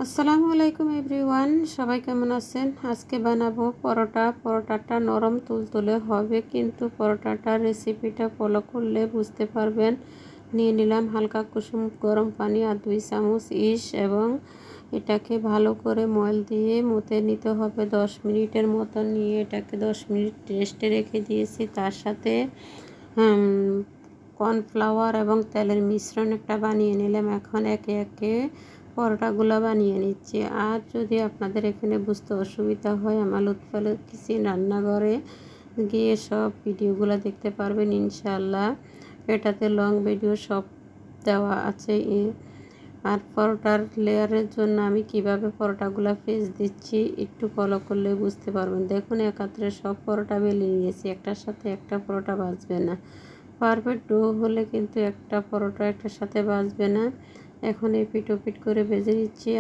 আসসালামু আলাইকুম এভরিওয়ান, সবাই কেমন আছেন? আজকে বানাবো পরোটা। পরোটাটা নরম তুলতুলে হবে, কিন্তু পরোটাটার রেসিপিটা ফলো করলে বুঝতে পারবেন। নিয়ে নিলাম হালকা কুসুম গরম পানি আর 2 চামচ ইস, এবং এটাকে ভালো করে ময়েল দিয়ে মতে নিতে হবে 10 মিনিটের মতো। নিয়ে এটাকে 10 মিনিট রেস্টে রেখে দিয়েছি। তার সাথে কর্নফ্লাওয়ার এবং তেলের মিশ্রণ একটা বানিয়ে নিলাম। এখন একে একে পরোটাগুলো বানিয়ে নিচ্ছি। আর যদি আপনাদের এখানে বুঝতে অসুবিধা হয়, আমার লুৎফুল কিচেন রান্নাঘরে গিয়ে সব ভিডিওগুলো দেখতে পারবেন ইনশাআল্লাহ। এটাতে লং ভিডিও সব দেওয়া আছে। আর পরোটার লেয়ারের জন্য আমি কিভাবে পরোটাগুলো ফেস দিচ্ছি একটু ফলো করলে বুঝতে পারবেন। দেখুন, একাত্রে সব পরোটা বেলে নিয়েছি, একটার সাথে একটা পরোটা বাজবে না। পারফেক্ট ডো হলে কিন্তু একটা পরোটা একটার সাথে বাজবে না। এখন এপিট ওপিট করে ভেজে নিচ্ছি।